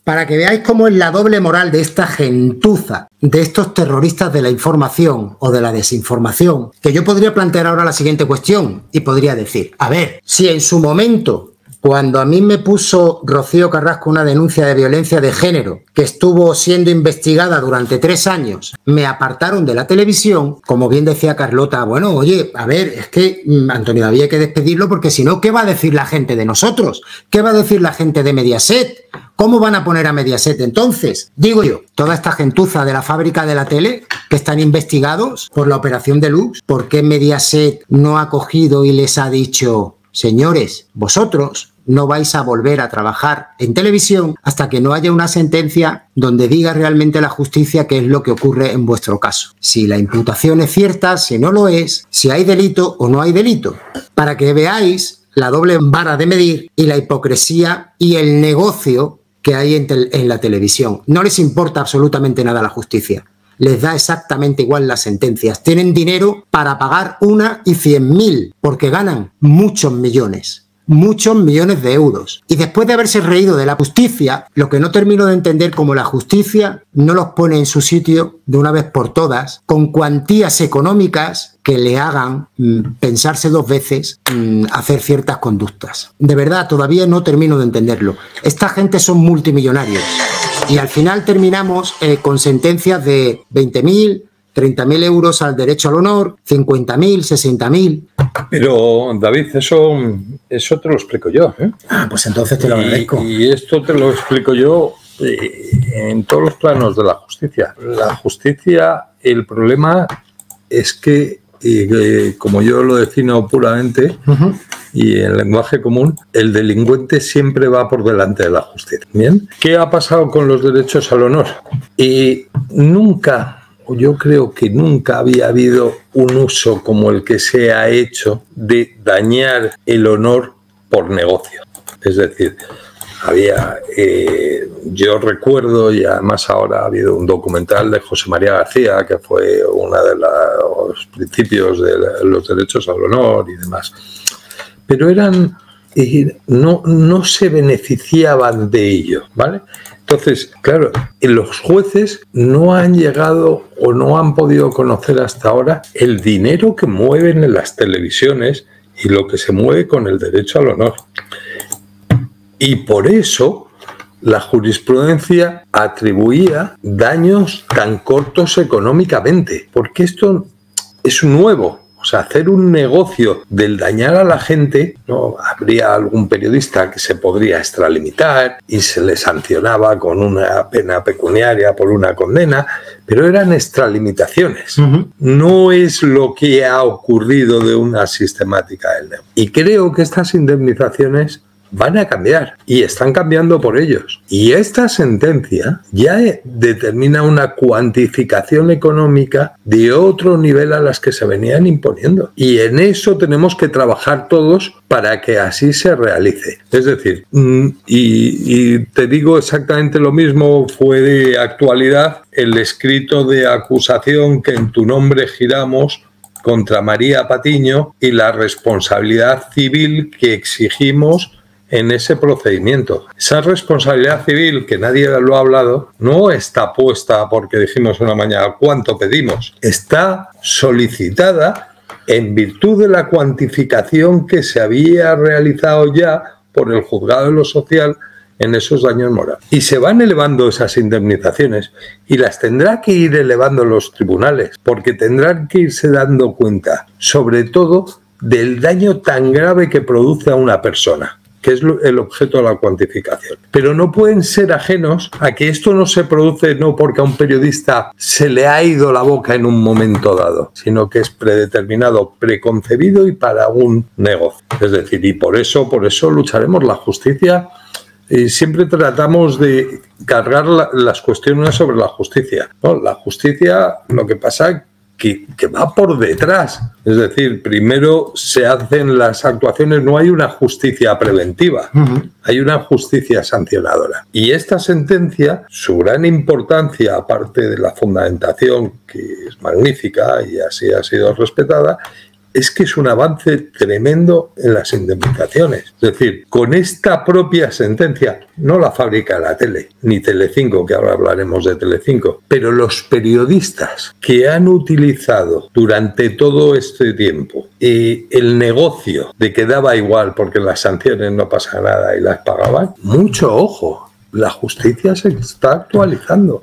para que veáis cómo es la doble moral de esta gentuza, de estos terroristas de la información o de la desinformación, que yo podría plantear ahora la siguiente cuestión y podría decir, a ver, si en su momento, cuando a mí me puso Rocío Carrasco una denuncia de violencia de género que estuvo siendo investigada durante 3 años, me apartaron de la televisión, como bien decía Carlota, bueno, oye, a ver, es que Antonio David hay que despedirlo porque si no, ¿qué va a decir la gente de nosotros? ¿Qué va a decir la gente de Mediaset? ¿Cómo van a poner a Mediaset entonces? Digo yo, toda esta gentuza de la fábrica de la tele que están investigados por la operación Deluxe, ¿por qué Mediaset no ha cogido y les ha dicho, señores, vosotros no vais a volver a trabajar en televisión hasta que no haya una sentencia donde diga realmente la justicia qué es lo que ocurre en vuestro caso? Si la imputación es cierta, si no lo es, si hay delito o no hay delito, para que veáis la doble vara de medir y la hipocresía y el negocio que hay en la televisión. No les importa absolutamente nada la justicia. Les da exactamente igual las sentencias. Tienen dinero para pagar 1 y 100.000 porque ganan muchos millones de euros. Y después de haberse reído de la justicia, lo que no termino de entender, como la justicia no los pone en su sitio de una vez por todas, con cuantías económicas que le hagan pensarse 2 veces hacer ciertas conductas. De verdad, todavía no termino de entenderlo. Esta gente son multimillonarios. Y al final terminamos con sentencias de 20.000, 30.000 euros al derecho al honor, 50.000, 60.000. Pero, David, eso te lo explico yo, ¿eh? Ah, pues entonces te lo agradezco. Y esto te lo explico yo en todos los planos de la justicia. La justicia, el problema es que, como yo lo defino puramente, y en lenguaje común, el delincuente siempre va por delante de la justicia. ¿Bien? ¿Qué ha pasado con los derechos al honor? Yo creo que nunca había habido un uso como el que se ha hecho de dañar el honor por negocio. Es decir, yo recuerdo, y además ahora ha habido un documental de José María García, que fue uno de los principios de los derechos al honor y demás. Pero no se beneficiaban de ello, ¿vale? Entonces, claro, los jueces no han llegado o no han podido conocer hasta ahora el dinero que mueven en las televisiones y lo que se mueve con el derecho al honor. Y por eso la jurisprudencia atribuía daños tan cortos económicamente, porque esto es nuevo. O sea, hacer un negocio del dañar a la gente, ¿no? Habría algún periodista que se podría extralimitar y se le sancionaba con una pena pecuniaria por una condena, pero eran extralimitaciones. No es lo que ha ocurrido de una sistemática del negocio. Y creo que estas indemnizaciones van a cambiar y están cambiando por ellos. Y esta sentencia ya determina una cuantificación económica de otro nivel a las que se venían imponiendo. Y en eso tenemos que trabajar todos para que así se realice. Es decir, y te digo exactamente lo mismo, fue de actualidad el escrito de acusación que en tu nombre giramos contra María Patiño y la responsabilidad civil que exigimos en ese procedimiento. Esa responsabilidad civil, que nadie lo ha hablado, no está puesta porque dijimos una mañana cuánto pedimos. Está solicitada en virtud de la cuantificación que se había realizado ya por el juzgado de lo social en esos daños morales. Y se van elevando esas indemnizaciones y las tendrá que ir elevando los tribunales, porque tendrán que irse dando cuenta, sobre todo, del daño tan grave que produce a una persona, que es el objeto de la cuantificación. Pero no pueden ser ajenos a que esto no se produce no porque a un periodista se le ha ido la boca en un momento dado, sino que es predeterminado, preconcebido y para un negocio. Es decir, y por eso lucharemos. La justicia, siempre tratamos de cargar las cuestiones sobre la justicia, ¿no? La justicia, lo que pasa que va por detrás. Es decir, primero se hacen las actuaciones, no hay una justicia preventiva, hay una justicia sancionadora. Y esta sentencia, su gran importancia, aparte de la fundamentación, que es magnífica y así ha sido respetada, es que es un avance tremendo en las indemnizaciones. Es decir, con esta propia sentencia, no la fábrica de la tele, ni Telecinco, que ahora hablaremos de Telecinco, pero los periodistas que han utilizado durante todo este tiempo el negocio de que daba igual porque las sanciones no pasa nada y las pagaban, mucho ojo, la justicia se está actualizando.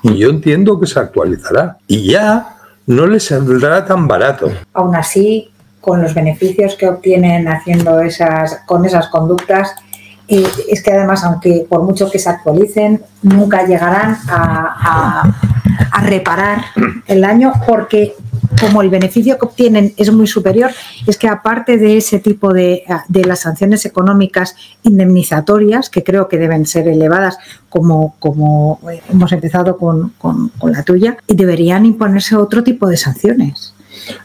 Y yo entiendo que se actualizará. Y ya no les saldrá tan barato. Aún así, con los beneficios que obtienen haciendo con esas conductas, es que además, aunque por mucho que se actualicen, nunca llegarán a reparar el daño, porque como el beneficio que obtienen es muy superior, es que aparte de ese tipo de las sanciones económicas indemnizatorias, que creo que deben ser elevadas, como hemos empezado con la tuya, deberían imponerse otro tipo de sanciones.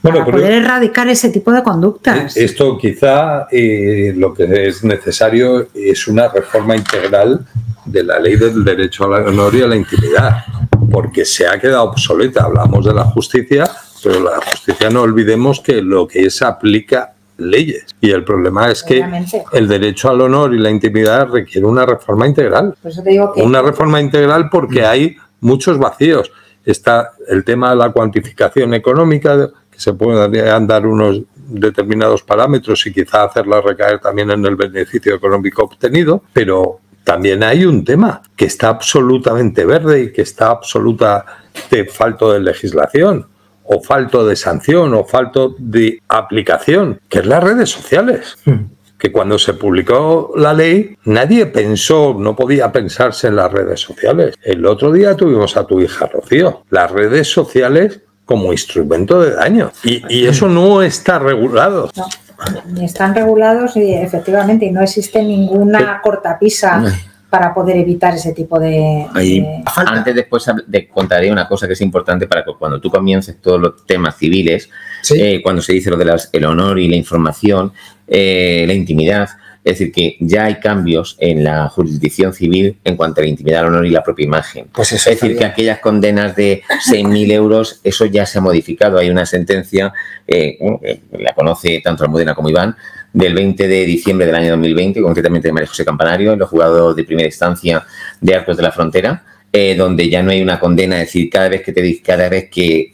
Para poder erradicar ese tipo de conductas. Esto quizá lo que es necesario es una reforma integral de la ley del derecho al honor y a la intimidad, porque se ha quedado obsoleta. Hablamos de la justicia, pero la justicia no olvidemos que lo que es aplica leyes. Y el problema es que el derecho al honor y la intimidad requiere una reforma integral. Por eso te digo que una reforma integral porque hay muchos vacíos. Está el tema de la cuantificación económica, que se pueden dar unos determinados parámetros y quizá hacerla recaer también en el beneficio económico obtenido, pero también hay un tema que está absolutamente verde y que está absolutamente falto de legislación, o falto de sanción, o falto de aplicación, que es las redes sociales. Que cuando se publicó la ley, nadie pensó, no podía pensarse en las redes sociales. El otro día tuvimos a tu hija Rocío. Las redes sociales como instrumento de daño. Y eso no está regulado. No, ni están regulados y efectivamente y no existe ninguna cortapisa para poder evitar ese tipo de... Antes, después contaré una cosa que es importante para que cuando tú comiences todos los temas civiles, ¿sí? Cuando se dice lo de el honor y la información, la intimidad, es decir, que ya hay cambios en la jurisdicción civil en cuanto a la intimidad, el honor y la propia imagen. Pues es decir, que aquellas condenas de 6.000 euros, eso ya se ha modificado. Hay una sentencia, que la conoce tanto Almudena como Iván, del 20 de diciembre del año 2020, concretamente de María José Campanario, en los juzgados de primera instancia de Arcos de la Frontera, donde ya no hay una condena, es decir, cada vez que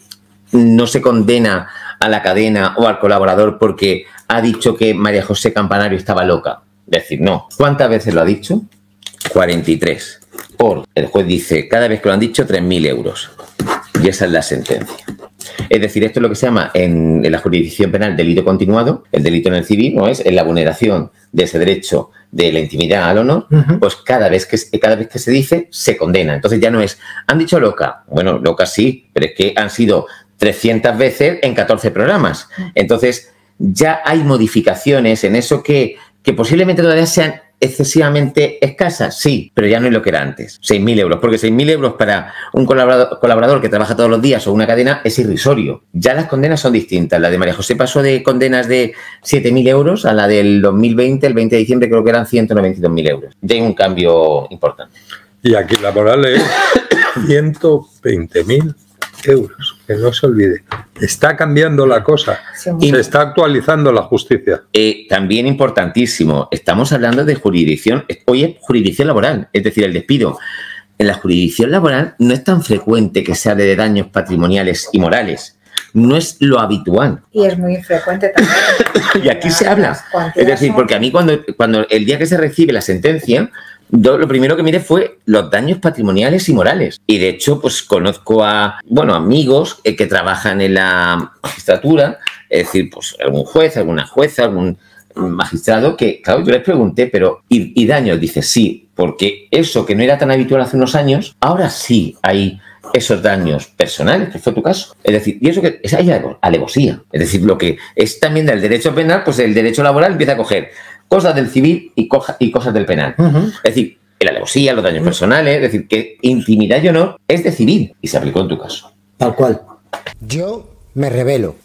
no se condena a la cadena o al colaborador porque ha dicho que María José Campanario estaba loca. Es decir, no. ¿Cuántas veces lo ha dicho? 43. El juez dice, cada vez que lo han dicho, 3.000 euros. Y esa es la sentencia. Es decir, esto es lo que se llama en la jurisdicción penal delito continuado. El delito en el civil no es en la vulneración de ese derecho de la intimidad al honor, pues cada vez que se dice, se condena. Entonces ya no es, han dicho loca. Bueno, loca sí, pero es que han sido 300 veces en 14 programas. Entonces ya hay modificaciones en eso que posiblemente todavía sean excesivamente escasas, sí, pero ya no es lo que era antes. 6.000 euros, porque 6.000 euros para un colaborador que trabaja todos los días o una cadena es irrisorio. Ya las condenas son distintas. La de María José pasó de condenas de 7.000 euros a la del 2020, el 20 de diciembre creo que eran 192.000 euros. Ya hay un cambio importante. Y aquí la moral es 120.000 euros, que no se olvide. Está cambiando la cosa, se está actualizando la justicia. También importantísimo, estamos hablando de jurisdicción, hoy es jurisdicción laboral, es decir, el despido. En la jurisdicción laboral no es tan frecuente que se hable de daños patrimoniales y morales, no es lo habitual. Y es muy frecuente también. Y aquí se habla, es decir, porque a mí cuando el día que se recibe la sentencia, yo lo primero que miré fue los daños patrimoniales y morales. Y de hecho, pues conozco a, amigos que trabajan en la magistratura, es decir, pues algún juez, alguna jueza, algún magistrado que, claro, yo les pregunté, pero ¿y daños? Dice, sí, porque eso que no era tan habitual hace unos años, ahora sí hay esos daños personales, que fue tu caso. Es decir, y eso que es alevosía. Es decir, lo que es también del derecho penal, pues el derecho laboral empieza a coger cosas del civil y cosas del penal. Es decir, la alevosía, los daños personales, es decir, que intimidad y honor es de civil y se aplicó en tu caso. Tal cual. Yo me rebelo.